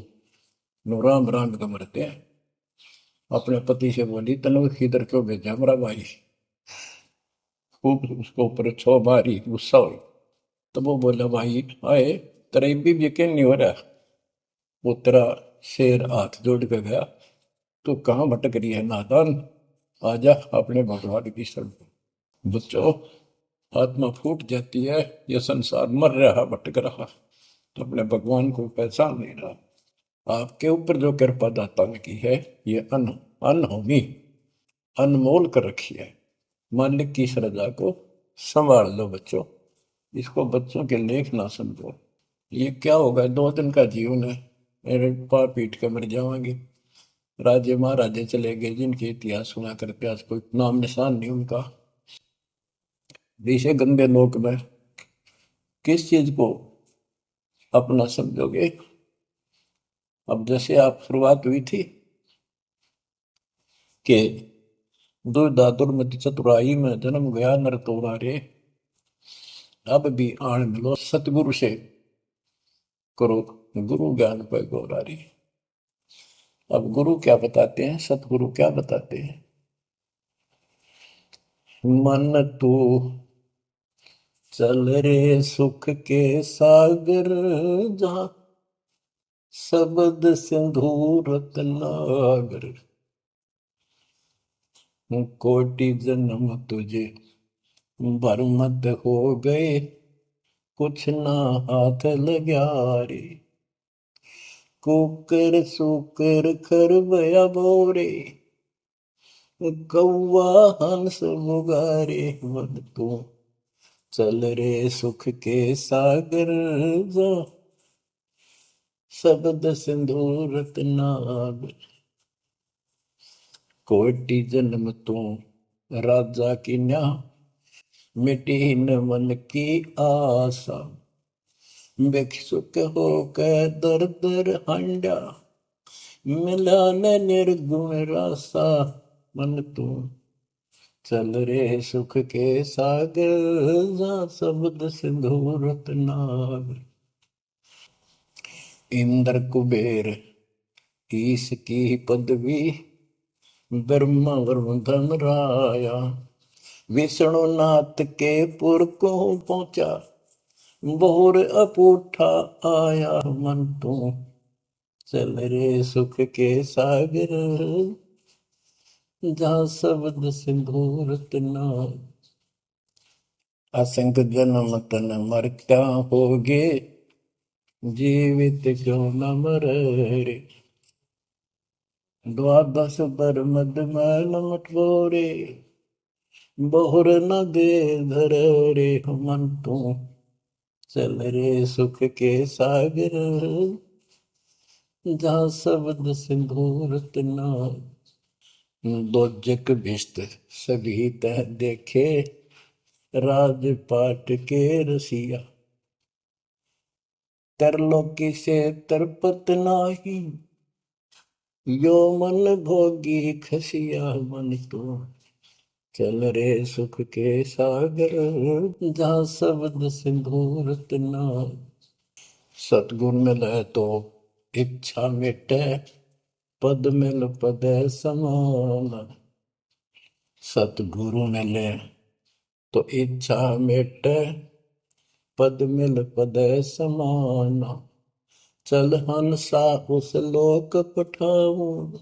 नो राम राम का मरते हैं। अपने पति से बोली, तनु इधर क्यों भेजा मेरा भाई? खूब उसको ऊपर छो मारी, गुस्सा हुई। तो वो बोला, भाई आए, तेरा भी यकीन नहीं हो रहा? वो तेरा शेर हाथ जोड़ के गया, तू कहाँ भटक रही है नादान, आजा अपने भगवान की शरण। बच्चों, आत्मा फूट जाती है, ये संसार मर रहा, भटक रहा, तो अपने भगवान को पहचान नहीं रहा। आपके ऊपर जो कृपा दाता ने की है, ये अनहोनी अनमोल कर रखी है। मालिक की श्रद्धा को संभाल लो बच्चों, इसको बच्चों के लेख ना समझो। ये क्या होगा, 2 दिन का जीवन है, मेरे पा पीट के मर जाएंगे। राजे महाराजे चले गए, जिनके इतिहास सुना करके आज कोई नाम निशान नहीं उनका। इसे गंदे लोक में किस चीज को अपना समझोगे? अब जैसे आप शुरुआत हुई थी कि दुर्दादुर मति चतुराई में जन्म गया नर तोड़ा रे, अब भी आण मिलो सतगुरु से, करो गुरु ज्ञान पे गौरारी। अब गुरु क्या बताते हैं, सतगुरु क्या बताते हैं? मन तू चल रे सुख के सागर, जहाँ शब्द सिंधु रत्नागर, कोटि जन्म तुझे बरमत हो गए, कुछ ना हाथ लग्या रे। कुकर सुकर खरबया बोरे, कौआ हंस मुगारे। मन तू चल रे सुख के सागर, जा शब्द सिंधु रत्नागर। कोटि जन्म तू राजा की न्या, मिटी न मन की आशा। भिक्षुक होकर दर दर हांडा, मिला न निर्गुण रासा। मन तू चल रे सुख के सागर, जा शब्द सिंधु रत्नागर। इंद्र कुबेर ईश की पदवी, ब्रह्मा वरुण धन राया। विष्णु नाथ के पुर को पहुंचा, बोर अपूठा आया। मन तू चल रे सुख के सागर, जा शब्द सिंधु रत्नागर। असंख जन्म तन मरता होगे, जीवित क्यों न मरे रे। द्वादश बर मद मैल मटोरे, बहुर न दे धर रे। मन तू चल रे सुख के सागर, जा शब्द सिंधु रत्नागर। दोजक भिस्त सभी तह देखे, राजपाट के रसिया। तरलोकी से तरपत नाही, यो मन भोगी खसिया। मन तू चल रे सुख के सागर, जा शब्द सिंधु रत्नागर। सतगुण मिले तो इच्छा मिटे, पद मिल पद समान। सतगुरु मिले तो इच्छा मिटे, पद मिल पद समान। चल हंसा उस लोक पठाऊं,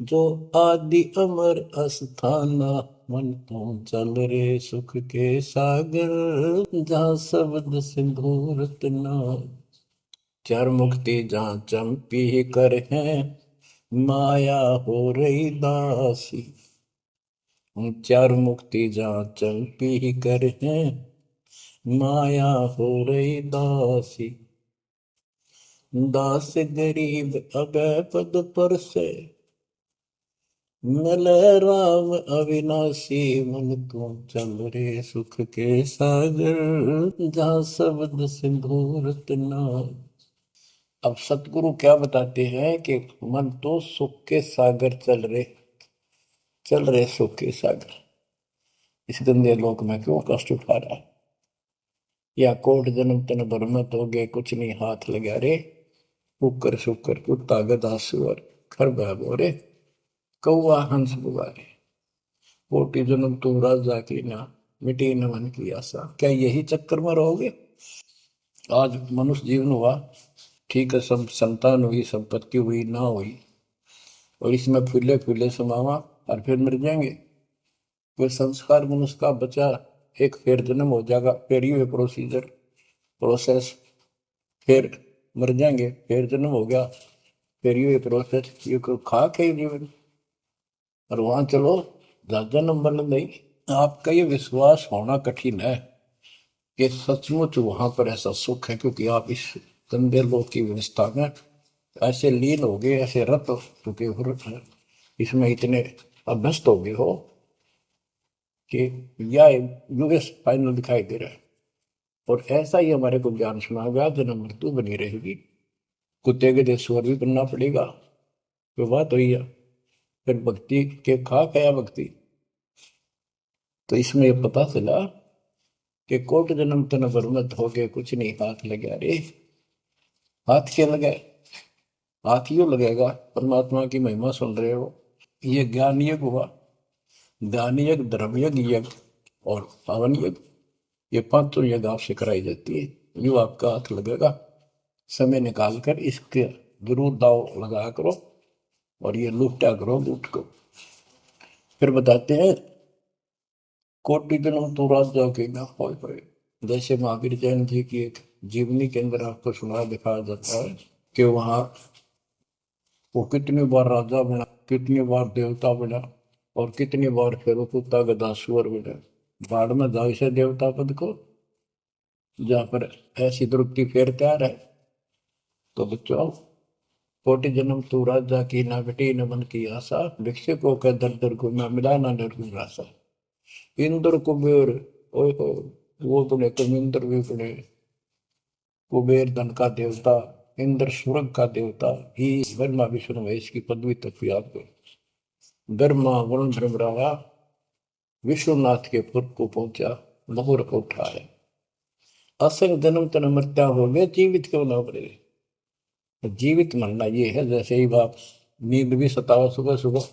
जो आदि अमर अस्थाना। मन तू चल रे सुख के सागर, जा शब्द सिंधु रत्नागर। चार मुक्ति जहाँ चंपी कर है, माया हो रही दासी। चार मुक्ति जहाँ चंपी कर है, माया हो रही दासी। दास गरीब अभय पद पर से, मिल राम अविनाशी। मन तू चल रे सुख के सागर, जा शब्द सिंधु रत्नागर। अब सतगुरु क्या बताते हैं कि मन तो सुख के सागर चल रहे सुख के सागर। इस गंदे लोक में क्यों कष्ट उठा रहा है? या कोट जन्म तन भरमत हो गए, कुछ नहीं हाथ लगा रे। कुकर शुकर कुत्ता गधा सुअर खर बोरे, कौआ हंस बुआरे। कोटि जन्म तू राजा की ना, मिटी न मन की आशा। क्या यही चक्कर में रहोगे? आज मनुष्य जीवन हुआ, ठीक है, सब संतान हुई, संपत्ति हुई ना हुई, और इसमें फूले फूले समावा और फिर मर जाएंगे। कोई संस्कार मनुष्य का बचा, एक फिर जन्म हो जाएगा, फिर ये प्रोसेस, फिर मर जाएंगे, फिर जन्म हो गया, फिर ये प्रोसेस। ये कोई खाक है जीवन? और वहां चलो ज्यादा नंबर नहीं। आपका ये विश्वास होना कठिन है कि सचमुच वहां पर ऐसा सुख है, क्योंकि आप इस गंदे लोक की व्यवस्था में ऐसे लीन हो गए, ऐसे रत हो चुके हो, इसमें इतने अभ्यस्त हो गए हो कि यह यूएस फाइनल दिखाई दे रहा है। और ऐसा ही हमारे को ज्ञान सुना गया, जन्म मृत्यु बनी रहेगी, कुत्ते के देश स्वर भी बनना पड़ेगा। तो बात हुई है, फिर भक्ति के खाक है भक्ति। तो इसमें यह पता चला कि कोट जन्म तन बरमत हो गए, कुछ नहीं हाथ लगा रे। हाथ क्या लगा? हाथ यूं लगेगा, परमात्मा की महिमा सुन रहे हो, ये ज्ञान यज्ञ हुआ। ज्ञान यज्ञ, धर्म यज्ञ, यज्ञ और पावन यज्ञ, ये पांचों यज्ञ आपसे कराई जाती है। यूं आपका हाथ लगेगा, समय निकाल कर इसके जरूर दाव लगा करो और ये लूटा करो लूट को। फिर बताते हैं कोटि जन्म तो राजा के ना होए। जैसे महावीर जैन जी की एक जीवनी के अंदर आपको सुना दिखाया जाता है कि वहां वो कितनी बार राजा बना, कितनी बार देवता बना और कितनी बार फिर वो कुत्ता गधा सुअर बना। बाढ़ में जाओ इसे देवता पद को, जहां पर ऐसी द्रुपति फेर तैयार है। तो बच्चों, कोटि जन्म तू राजा की ना बेटी न मन की आशा, भिक्षु को कह दर दर को ना मिला ना निर्गुण राशा। इंद्र कुबेर, ओए वो बने कमिंद्र भी बने। कुबेर धन का देवता, इंद्र स्वर्ग का देवता ही ब्रह्मा विष्णु महेश की पदवी तक भी आपको ब्रह्मा वरुण भ्रमरावा विश्वनाथ के पुर को पहुंचा, बहुर को उठाया। असंग जन्म तन मृत्या हो गए, जीवित क्यों ना बने। जीवित मरना ये है जैसे ही बाप नींद भी सतावा सुबह सुबह,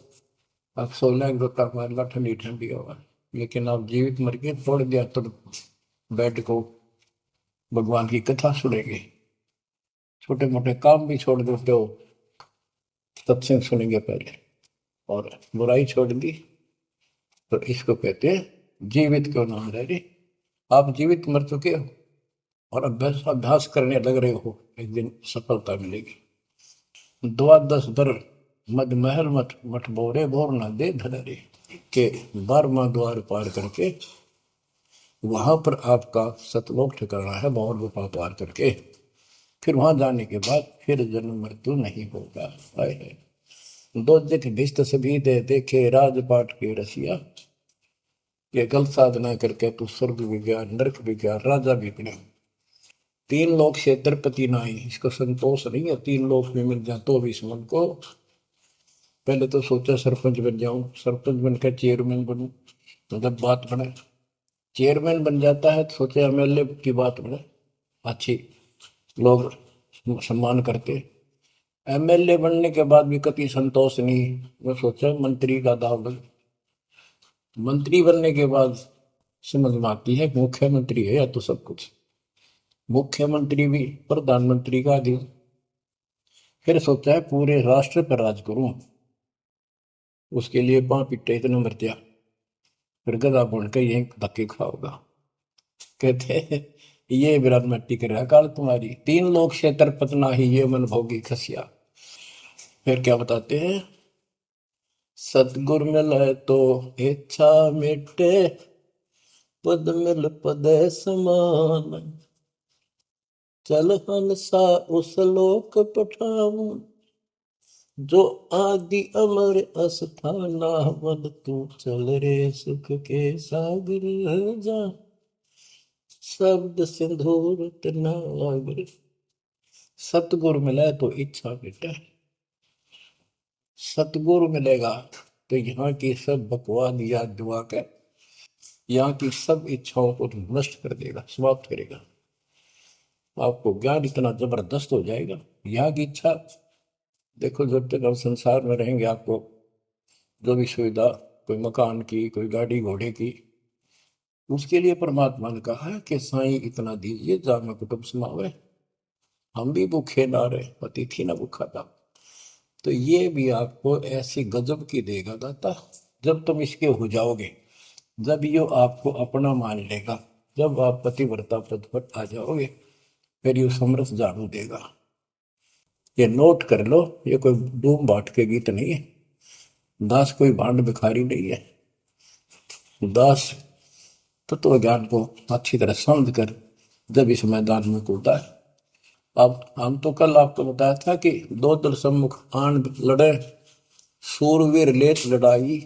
आप सोलह गोता मारना ठंडी ठंडी हवा, लेकिन आप जीवित मर के छोड़ दिया तो बेड को भगवान की कथा सुनेंगे, छोटे मोटे काम भी छोड़ देते हो, सत्संग सुनेंगे पहले, और बुराई छोड़ दी तो इसको कहते हैं जीवित क्यों ना रह रहे। आप जीवित मर चुके हो और अभ्यास अभ्यास करने लग रहे हो, एक दिन सफलता मिलेगी। द्वादश बर मद महल मठ मठ बोरे बोर न दे धरे के 12वां द्वार पार करके वहां पर आपका सतलोक ठिकाना है, बहुत गुफा पार करके फिर वहां जाने के बाद फिर जन्म मृत्यु नहीं होगा। है दो दिख भिष्ट सभी दे देखे राजपाट के रसिया, ये गलत साधना करके तू स्वर्ग भी गया, नरक भी गया, राजा भी बना। 3 लोक से द्रपति नाई, इसको संतोष नहीं है 3 लोक में मिल जाए तो भी इस मन को। पहले तो सोचा सरपंच बन जाऊं, सरपंच बनकर चेयरमैन बनूं, तो जब बात बने चेयरमैन बन जाता है तो सोचे एमएलए की बात बने, अच्छी लोग सम्मान करते। एमएलए बनने के बाद भी कभी संतोष नहीं, मैं सोचा मंत्री का दाव लग। मंत्री बनने के बाद समझ में आती है मुख्यमंत्री है या तो सब कुछ, मुख्यमंत्री भी प्रधानमंत्री का अधीन। फिर सोचा है पूरे राष्ट्र पर राज करूं, उसके लिए पां पिट्टे इतने मर दिया, फिर गधा बन के यही धक्के खाओगा। कहते हैं ये विराट में टिक रहा काल तुम्हारी, 3 लोग क्षेत्र पतना ही ये मन भोगी खसिया। फिर क्या बताते हैं, सतगुर मिले तो इच्छा मिटे, पद मिल पद समान, चल हंसा उस लोक पठाऊं, जो आदि अमर अस्थाना, मन तू चल रे सुख के सागर जा, शब्द सिंदूर नागर। सतगुरु मिले तो इच्छा मिटे, सतगुरु मिलेगा तो यहाँ की सब बकवाद याद दुआ कर, यहाँ की सब इच्छाओं को नष्ट कर देगा, समाप्त करेगा। आपको ज्ञान इतना जबरदस्त हो जाएगा। यहाँ की इच्छा देखो, जब तक हम संसार में रहेंगे आपको जो भी सुविधा, कोई मकान की, कोई गाड़ी घोड़े की, उसके लिए परमात्मा ने कहा है कि साईं इतना दीजिए जामे कुटुंब समावे, हम भी भूखे ना रहे, अतिथि ना भूखा था। तो ये भी आपको ऐसी गजब की देगा दाता, जब तुम इसके हो जाओगे, जब ये आपको अपना मान लेगा, जब आप पतिव्रता पद पर आ जाओगे, फिर ये समरस झाड़ू देगा। ये नोट कर लो, ये कोई डूम बाट के गीत नहीं है, दास कोई भांड भिखारी नहीं है। दास तत्व ज्ञान को अच्छी तरह समझ कर जब इस मैदान में कूदा है। अब हम तो कल आपको बताया था कि 2 दल सम्मुख आन लड़े, सूरवीर लेत लड़ाई,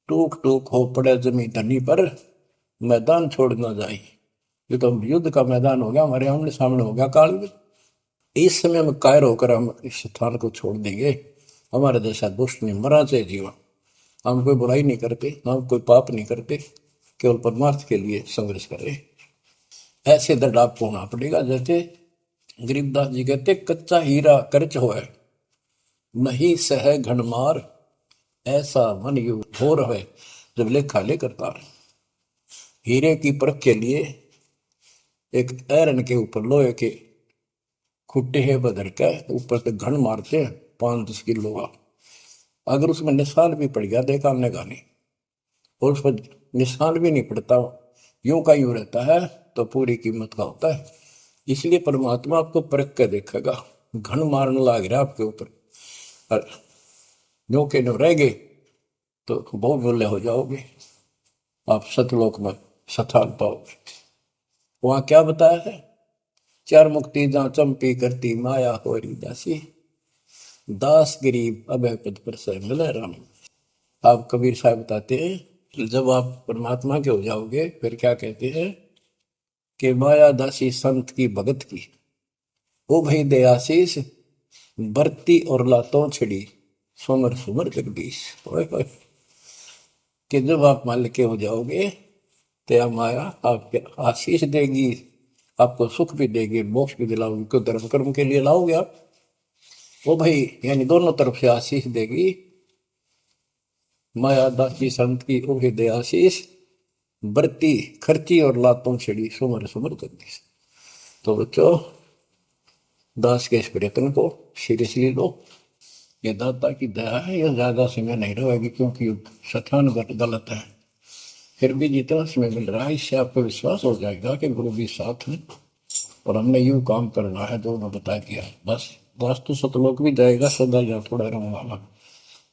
टूक टूक हो पड़े जमी धनी पर, मैदान छोड़ ना जाए। ये तो युद्ध का मैदान हो गया, हमारे आमने सामने हो गया काल में। इस समय में कायर होकर हम इस स्थान को छोड़ देंगे, हमारे जैसा दुष्ट नहीं मरा चाहे जीवन। हम कोई बुराई नहीं करते, हम कोई पाप नहीं करते, केवल परमार्थ के लिए संघर्ष करें। ऐसे दृढ़ आपको होना पड़ेगा। जैसे गरीबदास जी कहते, कच्चा हीरा कर्च होए, नहीं सह घनमार, ऐसा मन यू हो रहे जब लेखा ले करता है। हीरे की परख के लिए एक ऐरन के ऊपर लोहे के खुट्टे है बदर के ऊपर से घन मारते हैं 5-10 किलो का। अगर उसमें निशान भी पड़ गया देखा हमने गाने, और उस पर निशान भी नहीं पड़ता, यूं का यूं रहता है, तो पूरी कीमत का होता है। इसलिए परमात्मा आपको परख के देखेगा। घन मारने लग रहा आपके ऊपर, और यूं के यूं रह गए तो बहुमूल्य हो जाओगे, आप सतलोक में स्थान पाओगे। वहां क्या बताया है, चार मुक्ति जहां चंपी करती माया होरी दासी, दास गरीब अभय पद पर से मिले राम। आप कबीर साहब बताते हैं जब आप परमात्मा के हो जाओगे फिर क्या कहते हैं कि माया दासी संत की भगत की, ओ भाई दे आशीष बरती और लातों छिड़ी, सुमर सुमर जगदीश। ओए होए, कि जब आप मान के हो जाओगे तो माया आपके आशीष देगी, आपको सुख भी देगी, मोक्ष भी दिलाओगी। क्यों धर्म कर्म के लिए लाओगे आप, वो भाई यानी दोनों तरफ से आशीष देगी। माया दासी संत की ओ दे आशीष बरती खर्ची और लातों छिड़ी, सुमर सुमर जगदीश। तो बच्चों दास के इस प्रयत्न को सीरियसली लो, ये दाता की दया है, ये ज्यादा समय नहीं रहेगी क्योंकि स्थान गलत है। फिर भी जितना समय मिल रहा है इससे आपको विश्वास हो जाएगा कि गुरु भी साथ है और हमने यूं काम करना है जो उन्होंने बता दिया। बस वास्तु सतलोक भी जाएगा, सदा या थोड़ा रहूंगा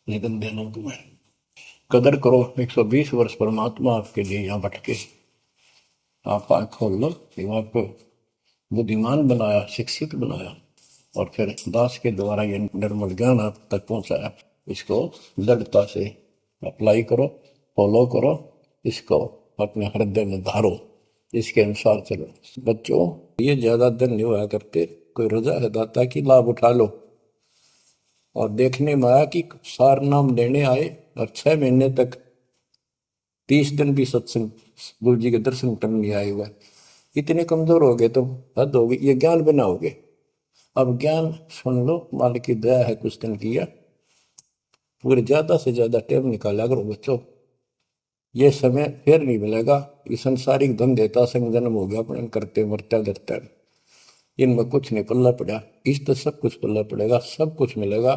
लेकिन दिनों में कदर करो। 120 वर्ष परमात्मा आपके लिए यहाँ भटके, आप आँख खोल लो कि आपको बुद्धिमान बनाया, शिक्षित बनाया, और फिर दास के द्वारा ये निर्मल ज्ञान आप तक पहुंचाया। इसको दृढ़ता से अप्लाई करो, फॉलो करो, इसको अपने हृदय में धारो, इसके अनुसार चलो। बच्चों ये ज्यादा दिन नहीं हुआ करते, कोई रजा है दाता की लाभ उठा लो। और देखने में आया कि सार नाम लेने आए और 6 महीने तक 30 दिन भी सत्संग गुरु जी के दर्शन करने नहीं आए हुए, इतने कमजोर हो गए तो हद हो गई। ये ज्ञान बनाओगे, अब ज्ञान सुन लो, मालिक की दया है कुछ दिन किया, पूरे ज्यादा से ज्यादा टाइम निकाला करो बच्चों। ये समय फिर नहीं मिलेगा, ये संसारिक धन देता संग जन्म हो गया अपने करते मरते डरते, इनमें कुछ नहीं पल्ला पड़ा। इस तो सब कुछ पल्ला पड़ेगा, सब कुछ मिलेगा,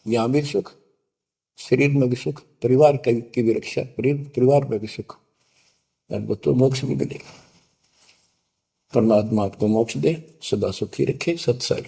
यहाँ भी सुख, शरीर में भी सुख, परिवार की भी रक्षा, परिवार में भी सुख, और बच्चों मोक्ष भी मिलेगा। परमात्मा आपको मोक्ष दे, सदा सुखी रखे। सत्संग।